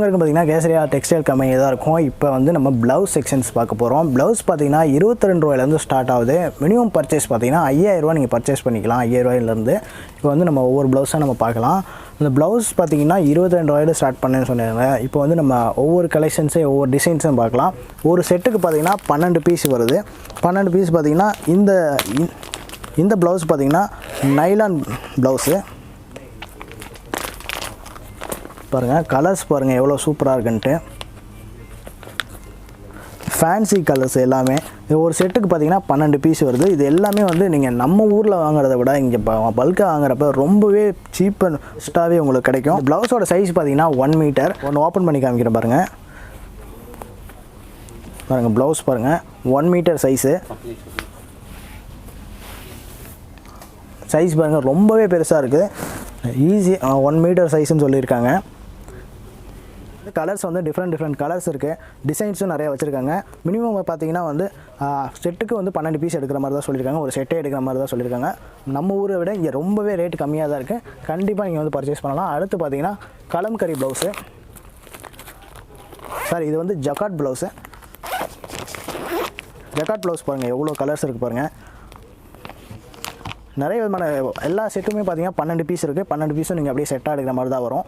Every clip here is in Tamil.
வரைக்கும் பார்த்தீங்கன்னா கேசரியா டெக்ஸ்டைல் கம்பெனி தான் இருக்கும். இப்போ வந்து நம்ம ப்ளவுஸ் செக்ஷன்ஸ் பார்க்க போகிறோம். ப்ளவுஸ் பார்த்தீங்கன்னா 22 ரூபாயிலேருந்து ஸ்டார்ட் ஆகுது. மினிமம் பர்ச்சேஸ் பார்த்தீங்கன்னா 5000 ரூபா நீங்கள் பர்ச்சேஸ் பண்ணிக்கலாம். 5000 ரூபாயிலேருந்து இப்போ வந்து நம்ம ஒவ்வொரு ப்ளவுஸாக நம்ம பார்க்கலாம். இந்த ப்ளவுஸ் பார்த்தீங்கன்னா 22 ரூபாயில் ஸ்டார்ட் பண்ணேன்னு சொன்னாங்க. இப்போ வந்து நம்ம ஒவ்வொரு கலெக்ஷன்ஸையும் ஒவ்வொரு டிசைன்ஸும் பார்க்கலாம். ஒரு செட்டுக்கு பார்த்தீங்கன்னா 12 பீஸ் வருது. 12 பீஸ் பார்த்தீங்கன்னா இந்த ப்ளவுஸ் பார்த்தீங்கன்னா நைலான் ப்ளவுஸு பாருங்கள். கலர்ஸ் பாருங்கள் எவ்வளோ சூப்பராக இருக்குன்ட்டு. ஃபேன்சி கலர்ஸ் எல்லாமே ஒரு செட்டுக்கு பார்த்தீங்கன்னா 12 பீஸ் வருது. இது எல்லாமே வந்து நீங்கள் நம்ம ஊரில் வாங்குறத விட இங்கே பல்காக வாங்குறப்ப ரொம்பவே சீப் அண்ட் பெஸ்ட்டாகவே உங்களுக்கு கிடைக்கும். ப்ளவுஸோட சைஸ் பார்த்தீங்கன்னா 1 மீட்டர். ஒன்று ஓப்பன் பண்ணி காமிக்கிறேன் பாருங்கள். ப்ளவுஸ் பாருங்கள் 1 மீட்டர் சைஸு. சைஸ் பாருங்கள் ரொம்பவே பெருசாக இருக்குது. ஈஸி 1 மீட்டர் சைஸ்ன்னு சொல்லியிருக்காங்க. கலர்ஸ் வந்து டிஃப்ரெண்ட் கலர்ஸ் இருக்குது. டிசைன்ஸும் நிறையா வச்சுருக்காங்க. மினிமம் பார்த்தீங்கன்னா வந்து செட்டுக்கு வந்து 12 பீஸ் எடுக்கிற மாதிரி தான் சொல்லியிருக்காங்க. ஒரு செட்டே எடுக்கிற மாதிரி தான் சொல்லியிருக்காங்க. நம்ம ஊரை விட இங்கே ரொம்பவே ரேட்டு கம்மியாக தான் இருக்குது. கண்டிப்பாக நீங்கள் வந்து பர்ச்சேஸ் பண்ணலாம். அடுத்து பார்த்தீங்கன்னா கலம்கரி ப்ளவுஸு. சார் இது வந்து ஜக்காட் ப்ளவுஸு. ஜக்காட் ப்ளவுஸ் பாருங்கள் எவ்வளோ கலர்ஸ் இருக்குது பாருங்கள். நிறைய விதமான எல்லா செட்டுமே பார்த்தீங்கன்னா 12 பீஸ் இருக்குது. 12 பீஸும் நீங்கள் அப்படியே செட்டாக எடுக்கிற மாதிரி தான் வரும்.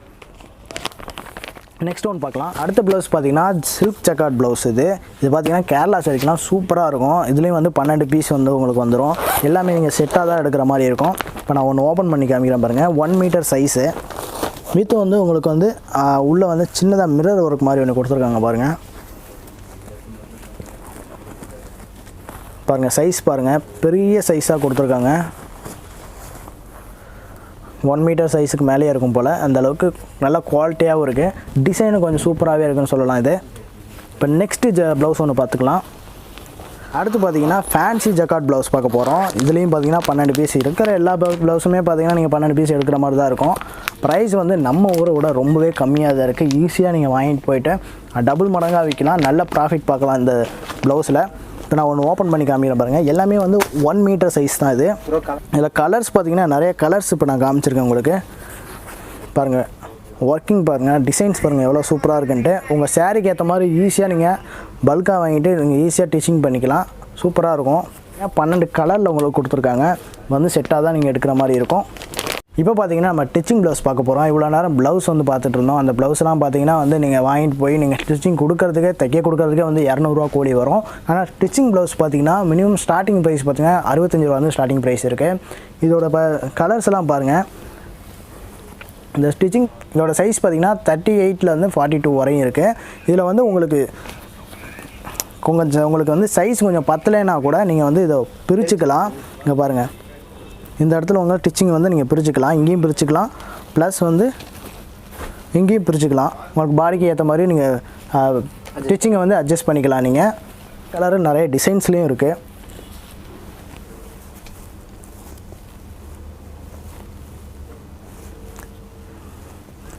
நெக்ஸ்ட் ஒன் பார்க்கலாம். அடுத்த ப்ளவுஸ் பார்த்தீங்கன்னா சில்க் ஜக்காட் ப்ளவுஸ். இது பார்த்தீங்கன்னா கேரளா சரிக்கெலாம் சூப்பராக இருக்கும். இதுலேயும் வந்து 12 பீஸ் வந்து உங்களுக்கு வந்துடும். எல்லாமே நீங்கள் செட்டாக தான் எடுக்கிற மாதிரி இருக்கும். இப்போ நான் ஒன்று ஓப்பன் பண்ணி காமிக்கிறேன் பாருங்கள். 1 மீட்டர் சைஸு. வித்து வந்து உங்களுக்கு வந்து உள்ளே வந்து சின்னதாக மிரர் ஒர்க் மாதிரி ஒன்று கொடுத்துருக்காங்க பாருங்கள். சைஸ் பாருங்கள் பெரிய சைஸாக கொடுத்துருக்காங்க. 1 மீட்டர் சைஸுக்கு மேலேயே இருக்கும் போல். அந்தளவுக்கு நல்லா குவாலிட்டியாகவும் இருக்குது. டிசைனும் கொஞ்சம் சூப்பராகவே இருக்குன்னு சொல்லலாம் இது. இப்போ நெக்ஸ்ட்டு ப்ளவுஸ் ஒன்று பார்த்துக்கலாம். அடுத்து பார்த்தீங்கன்னா ஃபேன்சி ஜக்காட் ப்ளவுஸ் பார்க்க போகிறோம். இதுலேயும் பார்த்தீங்கன்னா 12 பீஸ் இருக்கிற எல்லா ப்ளவுஸுமே பார்த்தீங்கன்னா நீங்கள் 12 பீஸ் எடுக்கிற மாதிரி தான் இருக்கும். ப்ரைஸ் வந்து நம்ம ஊரை விட ரொம்பவே கம்மியாக தான் இருக்குது. ஈஸியாக நீங்கள் வாங்கிட்டு போயிட்டு டபுள் மடங்காக விற்கலாம். நல்ல ப்ராஃபிட் பார்க்கலாம் இந்த ப்ளவுஸில். இப்போ நான் ஒன்று ஓப்பன் பண்ணி காமிக்கிறேன் பாருங்கள். எல்லாமே வந்து 1 மீட்டர் சைஸ் தான் இது. இதில் கலர்ஸ் பார்த்தீங்கன்னா நிறைய கலர்ஸ் இப்போ நான் காமிச்சிருக்கேன் உங்களுக்கு. பாருங்கள் ஒர்க்கிங் பாருங்கள், டிசைன்ஸ் பாருங்கள் எவ்வளோ சூப்பராக இருக்குன்ட்டு. உங்கள் சாரீக்கு ஏற்ற மாதிரி ஈஸியாக நீங்கள் பல்காக வாங்கிட்டு நீங்கள் ஈஸியாக டிச்சிங் பண்ணிக்கலாம். சூப்பராக இருக்கும். 12 கலரில் உங்களுக்கு கொடுத்துருக்காங்க. வந்து செட்டாக தான் நீங்கள் எடுக்கிற மாதிரி இருக்கும். இப்போ பார்த்தீங்கன்னா நம்ம ஸ்டிச்சிங் ப்ளவுஸ் பார்க்க போகிறோம். இவ்வளோ நேரம் ப்ளவுஸ் வந்து பார்த்துட்டு இருந்தோம். அந்த ப்ளவுஸ்லாம் பார்த்தீங்கன்னா வந்து நீங்கள் வாங்கிட்டு போய் நீங்கள் ஸ்டிச்சிங் கொடுக்கறதுக்கே தைக்க கொடுக்கறதுக்கே வந்து 200 ரூபா கூலி வரும். ஆனால் ஸ்டிச்சிங் ப்ளவுஸ் பார்த்தீங்கன்னா மினிமம் ஸ்டார்டிங் ப்ரைஸ் பார்த்தீங்கன்னா 65 ரூபா வந்து ஸ்டார்டிங் ப்ரைஸ் இருக்குது. இதோட கலர்ஸ் எல்லாம் பாருங்கள். இந்த ஸ்டிச்சிங் இதோட சைஸ் பார்த்தீங்கன்னா 38லேருந்து 42 வரையும் இருக்குது. இதில் வந்து உங்களுக்கு வந்து சைஸ் கொஞ்சம் பத்தலைன்னா கூட நீங்கள் வந்து இதை பிரிச்சுக்கலாம். இங்கே பாருங்கள், இந்த இடத்துல உங்கள் ஸ்டிச்சிங் வந்து நீங்கள் பிரிச்சுக்கலாம். இங்கேயும் பிரிச்சுக்கலாம், ப்ளஸ் வந்து இங்கேயும் பிரிச்சுக்கலாம். உங்களுக்கு பாடிக்கு ஏற்ற மாதிரி நீங்கள் ஸ்டிச்சிங்கை வந்து அட்ஜஸ்ட் பண்ணிக்கலாம். நீங்கள் கலரு நிறைய டிசைன்ஸ்லேயும் இருக்குது.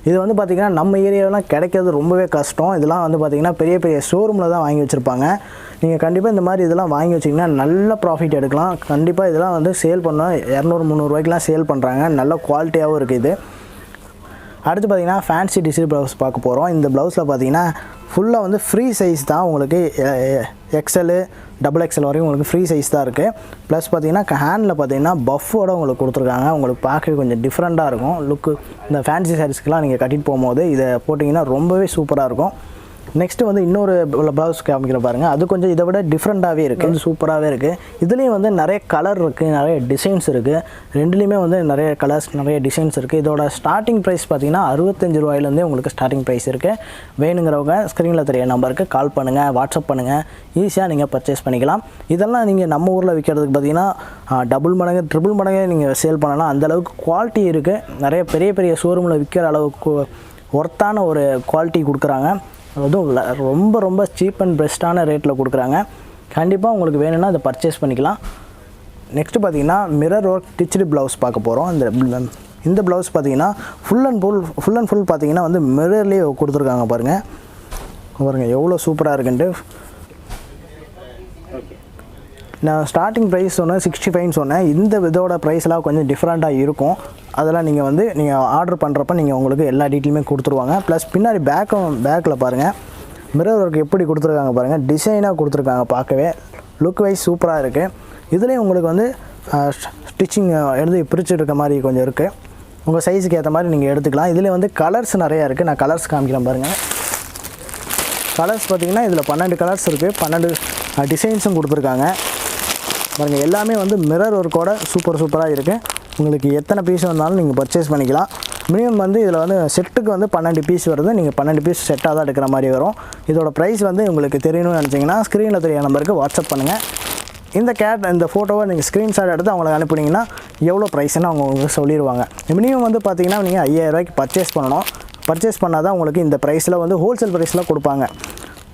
இது வந்து பார்த்திங்கன்னா நம்ம ஏரியாவெலாம் கிடைக்கிறது ரொம்பவே கஷ்டம். இதெல்லாம் வந்து பார்த்திங்கன்னா பெரிய பெரிய ஷோரூமில் தான் வாங்கி வச்சுருப்பாங்க. நீங்கள் கண்டிப்பாக இந்த மாதிரி இதெல்லாம் வாங்கி வச்சிங்கன்னா நல்ல ப்ராஃபிட் எடுக்கலாம். கண்டிப்பாக இதெல்லாம் வந்து சேல் பண்ணால் 200-300 ரூபாய்க்குலாம் சேல் பண்ணுறாங்க. நல்ல குவாலிட்டியாகவும் இருக்குது இது. அடுத்து பார்த்திங்கன்னா ஃபேன்சி டிசைன் ப்ளவுஸ் பார்க்க போகிறோம். இந்த ப்ளவுஸில் பார்த்திங்கன்னா ஃபுல்லாக வந்து ஃப்ரீ சைஸ் தான். உங்களுக்கு XL XXL வரையும் உங்களுக்கு ஃப்ரீ சைஸ் தான் இருக்குது. ப்ளஸ் பார்த்திங்கன்னா ஹேண்டில் பார்த்திங்கன்னா பஃபோட உங்களுக்கு கொடுத்துருக்காங்க. உங்களுக்கு பார்க்க கொஞ்சம் டிஃப்ரெண்ட்டாக இருக்கும் லுக்கு. இந்த ஃபேன்சி சாரீஸ்க்கெலாம் நீங்கள் கட்டிட்டு போகும்போது இதை போட்டிங்கன்னா ரொம்பவே சூப்பராக இருக்கும். நெக்ஸ்ட்டு வந்து இன்னொரு ப்ளவுஸ் காமிக்கிற பாருங்கள். அது கொஞ்சம் இதை விட டிஃப்ரெண்ட்டாகவே இருக்குது. இது சூப்பராகவே இருக்குது. இதுலேயும் வந்து நிறைய கலர் இருக்குது, நிறைய டிசைன்ஸ் இருக்குது. ரெண்டுலேயுமே வந்து நிறைய கலர்ஸ் நிறைய டிசைன்ஸ் இருக்குது. இதோட ஸ்டார்டிங் ப்ரைஸ் பார்த்திங்கன்னா 65 ரூபாயிலேருந்தே உங்களுக்கு ஸ்டார்டிங் ப்ரைஸ் இருக்குது. வேணுங்கிறவங்க ஸ்க்ரீனில் தெரிய நம்பருக்கு கால் பண்ணுங்கள், வாட்ஸ்அப் பண்ணுங்கள். ஈஸியாக நீங்கள் பர்ச்சேஸ் பண்ணிக்கலாம். இதெல்லாம் நீங்கள் நம்ம ஊரில் விற்கிறதுக்கு பார்த்திங்கன்னா டபுள் மடங்கு ட்ரிபிள் மடங்கு நீங்கள் சேல் பண்ணலாம். அந்தளவுக்கு குவாலிட்டி இருக்குது. நிறைய பெரிய பெரிய ஷோரூமில் விற்கிற அளவுக்கு ஒர்த்தான ஒரு குவாலிட்டி கொடுக்குறாங்க. அதுவும் ரொம்ப ரொம்ப சீப் அண்ட் பெஸ்ட்டான ரேட்டில் கொடுக்குறாங்க. கண்டிப்பாக உங்களுக்கு வேணும்னா அதை பர்ச்சேஸ் பண்ணிக்கலாம். நெக்ஸ்ட்டு பார்த்திங்கன்னா மிரர் ஒர்க் ஸ்டிச்டு ப்ளவுஸ் பார்க்க போகிறோம். இந்த ப்ளவுஸ் பார்த்திங்கன்னா ஃபுல் அண்ட் ஃபுல் பார்த்திங்கன்னா வந்து மிரர்லேயே கொடுத்துருக்காங்க பாருங்கள் எவ்வளோ சூப்பராக இருக்குன்ட்டு. நான் ஸ்டார்டிங் ப்ரைஸ் சொன்னேன் 65 சொன்னேன். இந்த இதோட ப்ரைஸ்லாம் கொஞ்சம் டிஃப்ரெண்ட்டாக இருக்கும். அதெல்லாம் நீங்கள் ஆர்டர் பண்ணுறப்ப நீங்கள் உங்களுக்கு எல்லா டீட்டெயிலுமே கொடுத்துருவாங்க. ப்ளஸ் பின்னாடி பேக்கில் பாருங்கள் மிரர் ஒர்க் எப்படி கொடுத்துருக்காங்க பாருங்கள், டிசைனாக கொடுத்துருக்காங்க. பார்க்கவே லுக் வைஸ் சூப்பராக இருக்குது. இதுலேயும் உங்களுக்கு வந்து ஸ்டிச்சிங் எடுத்து பிரிச்சுருக்க மாதிரி கொஞ்சம் இருக்குது. உங்கள் சைஸுக்கு ஏற்ற மாதிரி நீங்கள் எடுத்துக்கலாம். இதில் வந்து கலர்ஸ் நிறையா இருக்குது. நான் கலர்ஸ் காமிக்கிறேன் பாருங்கள். கலர்ஸ் பார்த்திங்கன்னா இதில் 12 கலர்ஸ் இருக்குது, 12 டிசைன்ஸும் கொடுத்துருக்காங்க பாருங்கள். எல்லாமே வந்து மிரர் ஒர்க்கோட சூப்பராக இருக்குது. உங்களுக்கு எத்தனை பீஸ் வந்தாலும் நீங்கள் பர்ச்சேஸ் பண்ணிக்கலாம். மினிமம் வந்து இதில் வந்து செட்டுக்கு வந்து 12 பீஸ் வருது. நீங்கள் 12 பீஸ் செட்டாக தான் எடுக்கிற மாதிரி வரும். இதோட ப்ரைஸ் வந்து உங்களுக்கு தெரியணும்னு நினச்சிங்கன்னா ஸ்க்ரீனில் தெரிய நம்பருக்கு வாட்ஸ்அப் பண்ணுங்கள். இந்த ஃபோட்டோவை நீங்கள் ஸ்க்ரீன்ஷாட் எடுத்து அவங்களுக்கு அனுப்புனீங்கன்னா எவ்வளோ ப்ரைஸ்ன்னு அவங்க உங்களுக்கு சொல்லிடுவாங்க. மினிமம் வந்து பார்த்திங்கன்னா நீங்கள் 5000 ரூபாய்க்கு பர்ச்சேஸ் பண்ணணும். பர்ச்சேஸ் பண்ணால் தான் உங்களுக்கு இந்த ப்ரைஸில் வந்து ஹோல்சேல் ப்ரைஸில் கொடுப்பாங்க.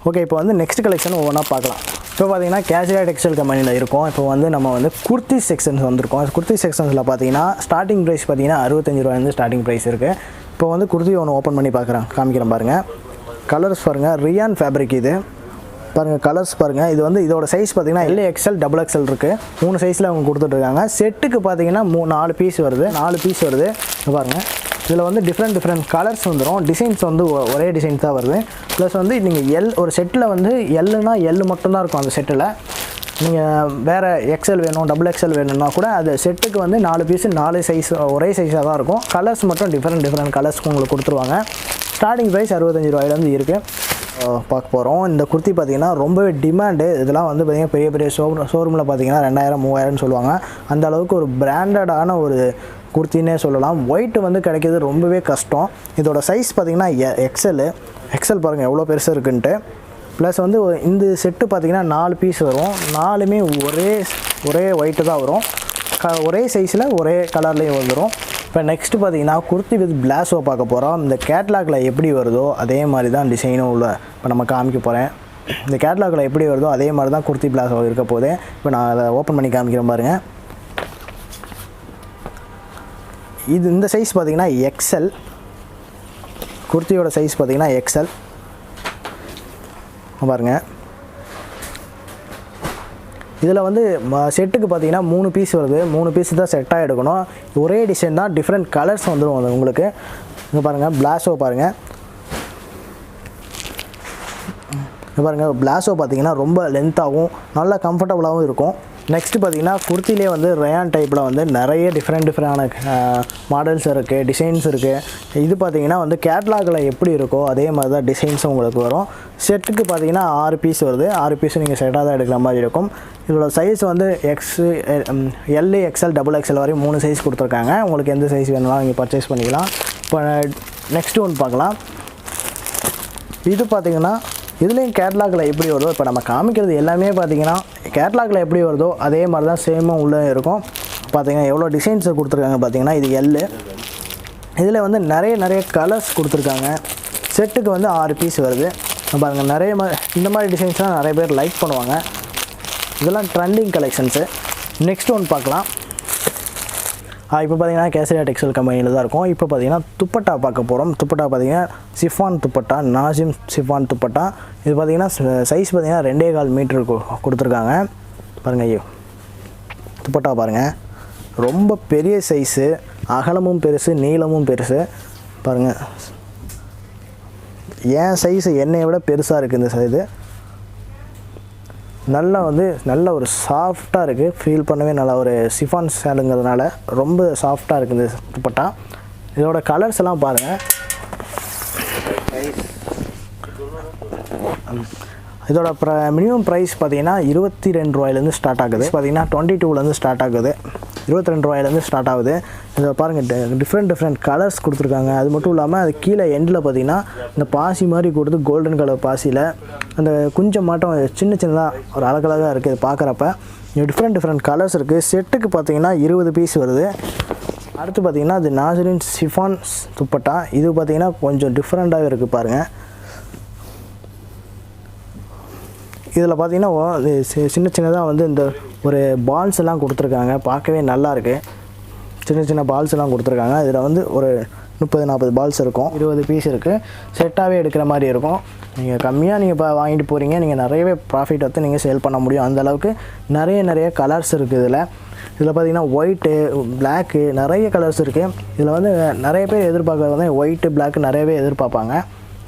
ஓகே, இப்போ வந்து நெக்ஸ்ட் கலெக்ஷன் ஒவ்வொன்றா பார்க்கலாம். இப்போ பார்த்தீங்கன்னா கேசரியா டெக்ஸ்டைல் கம்பெனியில் இருக்கும். இப்போ வந்து நம்ம வந்து குர்த்தி செக்ஷன்ஸ் வந்திருக்கோம். குர்த்தி செக்ஷன்ஸில் பார்த்தீங்கன்னா ஸ்டார்டிங் ப்ரைஸ் பார்த்தீங்கன்னா 65 ரூபாயிலேருந்து ஸ்டார்டிங் ப்ரைஸ் இருக்குது. இப்போ வந்து குர்த்தி ஒன்று ஓப்பன் பண்ணி காமிக்கிறேன் பாருங்கள். கலர்ஸ் பாருங்கள், ரியான் ஃபேப்ரிக் இது பாருங்கள். கலர்ஸ் பாருங்கள். இது வந்து இதோட சைஸ் பார்த்தீங்கன்னா XL XXL இருக்குது. 3 சைஸில் அவங்க கொடுத்துட்ருக்காங்க. செட்டுக்கு பார்த்தீங்கன்னா 4 பீஸ் வருது. 4 பீஸ் வருது பாருங்கள். இதில் வந்து டிஃப்ரெண்ட் கலர்ஸ் வந்துடும். டிசைன்ஸ் வந்து ஒரே டிசைன்ஸ் தான் வருது. ப்ளஸ் வந்து நீங்கள் ஒரு செட்டில் வந்து எல்லுனா எல் மட்டும்தான் இருக்கும். அந்த செட்டில் நீங்கள் வேறு XL வேணும், XXL வேணும்னா கூட அது செட்டுக்கு வந்து 4 பீஸு 4 சைஸ் ஒரே சைஸாக தான் இருக்கும். கலர்ஸ் மட்டும் டிஃப்ரெண்ட் கலர்ஸ் உங்களுக்கு கொடுத்துருவாங்க. ஸ்டார்டிங் ப்ரைஸ் 65 ரூபாயிலேருந்து இருக்குது. பார்க்க போகிறோம். இந்த குர்த்தி பார்த்திங்கன்னா ரொம்பவே டிமாண்டு. இதெல்லாம் வந்து பார்த்திங்கன்னா பெரிய ஷோரூமில் பார்த்திங்கன்னா 2000 3000 சொல்லுவாங்க. அந்த அளவுக்கு ஒரு பிராண்டடான ஒரு குர்த்தின்னே சொல்லலாம். ஒயிட் வந்து கிடைக்கிறது ரொம்பவே கஷ்டம். இதோட சைஸ் பார்த்திங்கன்னா XL பாருங்கள் எவ்வளோ பெருசாக இருக்குன்ட்டு. ப்ளஸ் வந்து இந்த செட்டு பார்த்திங்கன்னா 4 பீஸ் வரும். 4மே ஒரே ஒயிட்டு தான் வரும். ஒரே சைஸில் ஒரே கலர்லேயும் வந்துடும். இப்போ நெக்ஸ்ட்டு பார்த்திங்கன்னா குர்த்தி வித் பிளாஸோ பார்க்க போகிறோம். இந்த கேட்லாகில் எப்படி வருதோ அதே மாதிரி தான் டிசைனும் உள்ள இப்போ நம்ம காமிக்க போகிறேன். இந்த கேட்லாகில் எப்படி வருதோ அதே மாதிரி தான் குர்த்தி பிளாஸோ இருக்க போதே. இப்போ நான் அதை ஓப்பன் பண்ணி காமிக்கிறேன் பாருங்கள். இந்த சைஸ் பார்த்திங்கன்னா XL. குர்த்தியோட சைஸ் பார்த்திங்கன்னா XL பாருங்கள். இதில் வந்து செட்டுக்கு பார்த்திங்கன்னா 3 பீஸ் வருது. 3 பீஸ் தான் செட்டாக எடுக்கணும். ஒரே டிசைன் தான், டிஃப்ரெண்ட் கலர்ஸ் வந்துடும் உங்களுக்கு. இங்கே பாருங்கள் பிளாஸோ பாருங்கள். பிளாஸோ பார்த்திங்கன்னா ரொம்ப லென்த்தாகவும் நல்லா கம்ஃபர்டபுளாகவும் இருக்கும். நெக்ஸ்ட்டு பார்த்திங்கன்னா குர்த்திலே வந்து ரயான் டைப்பில் வந்து நிறைய டிஃப்ரெண்டான மாடல்ஸ் இருக்குது, டிசைன்ஸ் இருக்குது. இது பார்த்திங்கன்னா வந்து கேட்லாகில் எப்படி இருக்கோ அதே மாதிரி தான் டிசைன்ஸும் உங்களுக்கு வரும். செட்டுக்கு பார்த்திங்கன்னா 6 பீஸ் வருது. 6 பீஸும் நீங்கள் செட்டாக தான் எடுக்கிற மாதிரி இருக்கும். இதோட சைஸ் வந்து L XL XXL வரையும் 3 சைஸ் கொடுத்துருக்காங்க. உங்களுக்கு எந்த சைஸ் வேணும்னா நீங்கள் பர்ச்சேஸ் பண்ணிக்கலாம். இப்போ நெக்ஸ்ட்டு ஒன்று பார்க்கலாம். இது பார்த்திங்கன்னா இதுலேயும் கேட்லாகில் எப்படி வருதோ இப்போ நம்ம காமிக்கிறது எல்லாமே பார்த்திங்கன்னா கேட்லாகில் எப்படி வருதோ அதே மாதிரி தான் சேமாக உள்ளே இருக்கும். பார்த்திங்கன்னா எவ்வளோ டிசைன்ஸை கொடுத்துருக்காங்க பார்த்திங்கன்னா. இது L. இதில் வந்து நிறைய கலர்ஸ் கொடுத்துருக்காங்க. செட்டுக்கு வந்து 6 பீஸ் வருது பாருங்கள். இந்த மாதிரி டிசைன்ஸ்லாம் நிறைய பேர் லைக் பண்ணுவாங்க. இதெல்லாம் ட்ரெண்டிங் கலெக்ஷன்ஸு. நெக்ஸ்ட் ஒன்று பார்க்கலாம். இப்போ பார்த்திங்கன்னா கேசரியா டெக்ஸ்டைல் கம்பெனியில் தான் இருக்கும். இப்போ பார்த்திங்கன்னா துப்பட்டா பார்க்க போகிறோம். துப்பட்டா பார்த்திங்கன்னா சிஃபான் துப்பட்டா, நாசிம் சிஃபான் துப்பட்டா. இது பார்த்திங்கன்னா சைஸ் பார்த்திங்கன்னா 2.25 மீட்டர் கொடுத்துருக்காங்க பாருங்கள். ஐயோ துப்பட்டா பாருங்கள், ரொம்ப பெரிய சைஸு, அகலமும் பெருசு, நீளமும் பெருசு பாருங்கள். என் சைஸு என்னை விட பெருசாக இருக்குது இந்த சைஸு. நல்ல ஒரு சாஃப்டாக இருக்குது. ஃபீல் பண்ணவே நல்லா ஒரு சிஃபான் சேலுங்கிறதுனால ரொம்ப சாஃப்டாக இருக்குது இந்த துப்பட்டா. இதோட கலர்ஸ் எல்லாம் பாருங்கள். இதோட மினிமம் ப்ரைஸ் பார்த்திங்கன்னா 22 ரூபாயிலேருந்து ஸ்டார்ட் ஆகுது. பார்த்திங்கன்னா 22லேருந்து ஸ்டார்ட் ஆகுது. 22 ரூபாயிலேருந்து ஸ்டார்ட் ஆகுது. இதை பாருங்கள், டிஃப்ரெண்ட் கலர்ஸ் கொடுத்துருக்காங்க. அது மட்டும் இல்லாமல் அது கீழே எண்டில் பார்த்திங்கன்னா இந்த பாசி மாதிரி கொடுத்து கோல்டன் கலர் பாசியில் அந்த குஞ்சம் மாட்டம் சின்னதாக ஒரு அழகழகாக இருக்குது பார்க்குறப்ப. டிஃப்ரெண்ட் கலர்ஸ் இருக்குது. செட்டுக்கு பார்த்திங்கன்னா 20 பீஸ் வருது. அடுத்து பார்த்திங்கன்னா அது நாசரின் சிஃபான் துப்பட்டா. இது பார்த்திங்கன்னா கொஞ்சம் டிஃப்ரெண்ட்டாகவே இருக்குது பாருங்கள். இதில் பார்த்திங்கன்னா சின்னதாக வந்து இந்த ஒரு பால்ஸ் எல்லாம் கொடுத்துருக்காங்க. பார்க்கவே நல்லாயிருக்கு. சின்ன சின்ன பால்ஸ்லாம் கொடுத்துருக்காங்க. இதில் வந்து ஒரு 30-40 பால்ஸ் இருக்கும், 20 பீஸ் இருக்குது. செட்டாகவே எடுக்கிற மாதிரி இருக்கும். நீங்கள் கம்மியாக நீங்கள் இப்போ வாங்கிட்டு போகிறீங்க, நீங்கள் நிறையவே ப்ராஃபிட் வந்து நீங்கள் சேல் பண்ண முடியும். அந்தளவுக்கு நிறைய கலர்ஸ் இருக்குது. இதில் பார்த்தீங்கன்னா ஒயிட்டு, பிளாக்கு, நிறைய கலர்ஸ் இருக்குது. இதில் வந்து நிறைய பேர் எதிர்பார்க்குறது வந்து ஒயிட்டு, பிளாக்கு நிறையவே எதிர்பார்ப்பாங்க.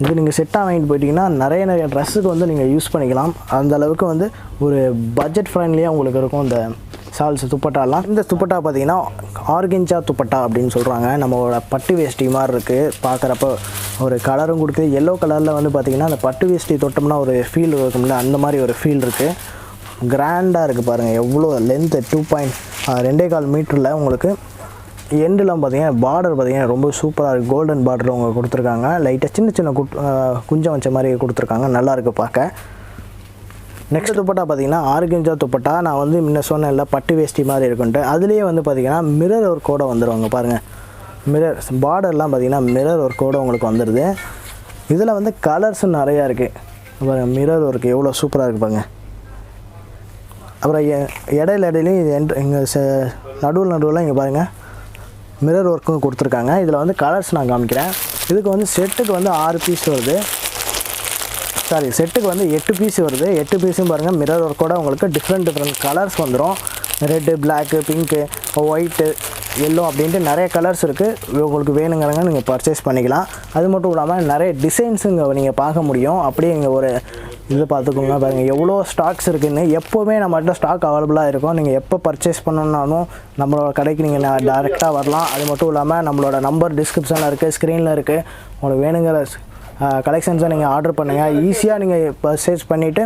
இது நீங்கள் செட்டாக வாங்கிட்டு போயிட்டீங்கன்னா நிறைய ட்ரெஸ்ஸுக்கு வந்து நீங்கள் யூஸ் பண்ணிக்கலாம். அந்தளவுக்கு வந்து ஒரு பட்ஜெட் ஃப்ரெண்ட்லியாக உங்களுக்கு இருக்கும் இந்த சால்ஸ் துப்பட்டாலாம். இந்த துப்பட்டா பார்த்திங்கன்னா ஆர்கென்ஜா துப்பட்டா அப்படின்னு சொல்கிறாங்க. நம்மளோட பட்டு வேஷ்டி மாதிரி இருக்குது. பார்க்குறப்ப ஒரு கலரும் கொடுக்குது. எல்லோ கலரில் வந்து பார்த்திங்கன்னா அந்த பட்டு வேஷ்டி தொட்டோம்னா ஒரு ஃபீல் இருக்கும்ல, அந்த மாதிரி ஒரு ஃபீல் இருக்குது. கிராண்டாக இருக்குது பாருங்கள். எவ்வளோ லென்த்து 2.25 மீட்டரில் உங்களுக்கு எண்டெலாம் பார்த்திங்கன்னா பார்டர் பார்த்திங்கன்னா ரொம்ப சூப்பராக இருக்குது. கோல்டன் பார்டர் அவங்க கொடுத்துருக்காங்க. லைட்டாக சின்ன குஞ்சம் வச்ச மாதிரி கொடுத்துருக்காங்க. நல்லாயிருக்கு பார்க்க. நெக்ஸ்ட் துப்பட்டா பார்த்திங்கன்னா ஆர்கென்ஜா துப்பட்டா. நான் வந்து முன்ன சொன்னேன் இல்லை பட்டு வேஷ்டி மாதிரி இருக்குன்ட்டு. அதுலேயே வந்து பார்த்திங்கன்னா மிரர் ஒர்க்கோடு வந்துடுவாங்க பாருங்கள். மிரர் பார்டர்லாம் பார்த்திங்கன்னா மிரர் ஒர்க்கோடு உங்களுக்கு வந்துடுது. இதில் வந்து கலர்ஸும் நிறையா இருக்குது பாருங்கள். மிரர் ஒர்க் எவ்வளோ சூப்பராக இருக்குது பாருங்கள். அப்புறம் இடையிலையும் இங்கே நடுவில் இங்கே பாருங்கள் மிரர் ஒர்க்கும் கொடுத்துருக்காங்க. இதில் வந்து கலர்ஸ் நான் காமிக்கிறேன். இதுக்கு வந்து செட்டுக்கு வந்து 6 பீஸ் வருது. செட்டுக்கு வந்து 8 பீஸ் வருது. 8 பீஸும் பாருங்கள் மிரர் ஒர்க்கோட உங்களுக்கு டிஃப்ரெண்ட் கலர்ஸ் வந்துடும். Red, black, pink, white, yellow அப்படின்ட்டு நிறைய கலர்ஸ் இருக்குது. உங்களுக்கு வேணுங்கிறங்க நீங்கள் பர்ச்சேஸ் பண்ணிக்கலாம். அது மட்டும் இல்லாமல் நிறைய டிசைன்ஸுங்க நீங்கள் பார்க்க முடியும். அப்படியே இங்கே ஒரு இது பார்த்துக்கோங்க பாருங்கள் எவ்வளோ ஸ்டாக்ஸ் இருக்குதுன்னு. எப்போவுமே நம்மகிட்ட ஸ்டாக் அவைலபிளாக இருக்கும். நீங்கள் எப்போ பர்ச்சேஸ் பண்ணணுன்னாலும் நம்மளோட கடைக்கு நீங்கள் டேரெக்டாக வரலாம். அது மட்டும் இல்லாமல் நம்மளோட நம்பர் டிஸ்கிரிப்ஷனில் இருக்குது, ஸ்க்ரீனில் இருக்குது. உங்களுக்கு வேணுங்கிற கலெக்ஷன்ஸை நீங்கள் ஆர்டர் பண்ணுங்கள். ஈஸியாக நீங்கள் பர்ச்சேஸ் பண்ணிவிட்டு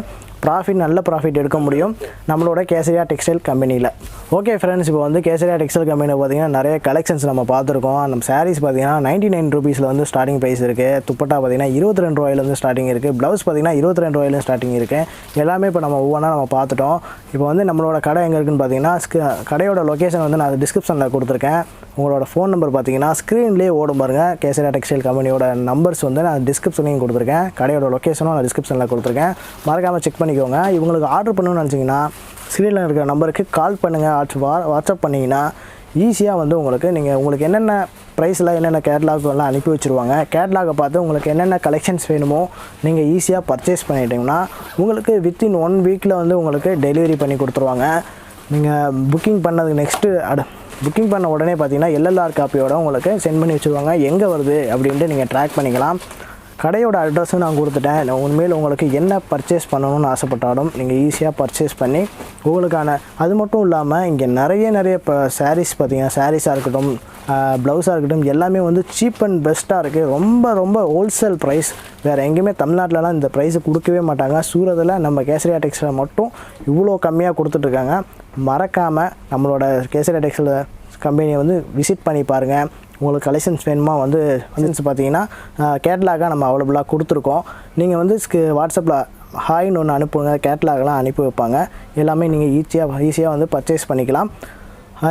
நல்ல ப்ராஃபிட் எடுக்க முடியும் நம்மளோட கேசரியா டெக்ஸ்டைல் கம்பெனியில். ஓகே ஃப்ரெண்ட்ஸ், இப்போ வந்து கேசரியா டெக்ஸ்டைல் கம்பெனியில் பார்த்திங்கன்னா நிறைய கலெக்ஷன்ஸ் நம்ம பார்த்துருக்கோம். நம்ம சாரீஸ் பார்த்திங்கன்னா 99 ரூபீஸில் வந்து ஸ்டார்டிங் ப்ரைஸ் இருக்குது. துப்பட்டா பார்த்திங்கன்னா 22 ரூபாயிலேருந்து ஸ்டார்டிங் இருக்குது. ப்ளவுஸ் பார்த்திங்கன்னா 22 ரூபாயிலேருந்து ஸ்டார்டிங் இருக்குது. எல்லாமே இப்போ நம்ம ஒவ்வொன்றா நம்ம பார்த்துட்டோம். இப்போ வந்து நம்மளோட கடை எங்கே இருக்குதுன்னு பார்த்திங்கன்னா கடையோட லொக்கேஷன் வந்து நான் டிஸ்கிரிப்ஷனில் கொடுத்துருக்கேன். உங்களோட ஃபோன் நம்பர் பார்த்திங்கன்னா ஸ்க்ரீன்லேயே ஓடும் பாருங்கள். கேசரியா டெக்ஸ்டைல் கம்பெனியோட நம்பர்ஸ் வந்து நான் டிஸ்கிரிப்ஷன்லையும் கொடுத்துருக்கேன். கடையோட லொக்கேஷனும் நான் டிஸ்கிரிப்ஷனில் கொடுத்துருக்கேன். மறக்காமல் செக் பண்ணிக்கோங்க. இவங்களுக்கு ஆர்டர் பண்ணணும்னு நினச்சிங்கன்னா ஸ்க்ரீனில் இருக்கிற நம்பருக்கு கால் பண்ணுங்கள். வாட்ஸ்அப் பண்ணிங்கன்னா ஈஸியாக வந்து உங்களுக்கு என்னென்ன ப்ரைஸில் என்னென்ன கேட்லாக்லாம் அனுப்பி வச்சுருவாங்க. கேட்லாகை பார்த்து உங்களுக்கு என்னென்ன கலெக்ஷன்ஸ் வேணுமோ நீங்கள் ஈஸியாக பர்ச்சேஸ் பண்ணிட்டீங்கன்னா உங்களுக்கு வித்தின் 1 வீக்கில் வந்து உங்களுக்கு டெலிவரி பண்ணி கொடுத்துருவாங்க. நீங்கள் புக்கிங் பண்ணதுக்கு புக்கிங் பண்ண உடனே பார்த்தீங்கன்னா எல்எல்ஆர் காப்பியோட உங்களுக்கு சென்ட் பண்ணி வச்சுருவாங்க. எங்கே வருது அப்படின்ட்டு நீங்கள் ட்ராக் பண்ணிக்கலாம். கடையோட அட்ரஸும் நான் கொடுத்துட்டேன். உண்மையில் உங்களுக்கு என்ன பர்ச்சேஸ் பண்ணணும்னு ஆசைப்பட்டாலும் நீங்கள் ஈஸியாக பர்ச்சேஸ் பண்ணி உங்களுக்கான அது மட்டும் இல்லாமல் இங்கே நிறைய இப்போ சாரீஸ் பார்த்தீங்கன்னா சாரீஸாக இருக்கட்டும், ப்ளவுஸாக இருக்கட்டும், எல்லாமே வந்து சீப் அண்ட் பெஸ்ட்டாக இருக்குது. ரொம்ப ஹோல்சேல் ப்ரைஸ். வேறு எங்கேயுமே தமிழ்நாட்டிலலாம் இந்த ப்ரைஸு கொடுக்கவே மாட்டாங்க. சூரத்தில் நம்ம கேசரியா டெக்ஸ்டைல் மட்டும் இவ்வளோ கம்மியாக கொடுத்துட்ருக்காங்க. மறக்காமல் நம்மளோட கேசரியா டெக்ஸ்டைல் கம்பெனியை வந்து விசிட் பண்ணி பாருங்கள். உங்களுக்கு கலெக்ஷன்ஸ் வேணுமா வந்து பார்த்தீங்கன்னா கேட்லாகாக நம்ம அவைலபிளாக கொடுத்துருக்கோம். நீங்கள் வந்து வாட்ஸ்அப்பில் ஹாய்னு ஒன்று அனுப்புங்க. கேட்லாகெலாம் அனுப்பி வைப்பாங்க. எல்லாமே நீங்கள் ஈஸியாக வந்து பர்ச்சேஸ் பண்ணிக்கலாம்.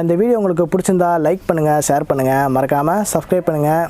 இந்த வீடியோ உங்களுக்கு பிடிச்சிருந்தா லைக் பண்ணுங்கள், ஷேர் பண்ணுங்கள், மறக்காமல் சப்ஸ்கிரைப் பண்ணுங்கள்.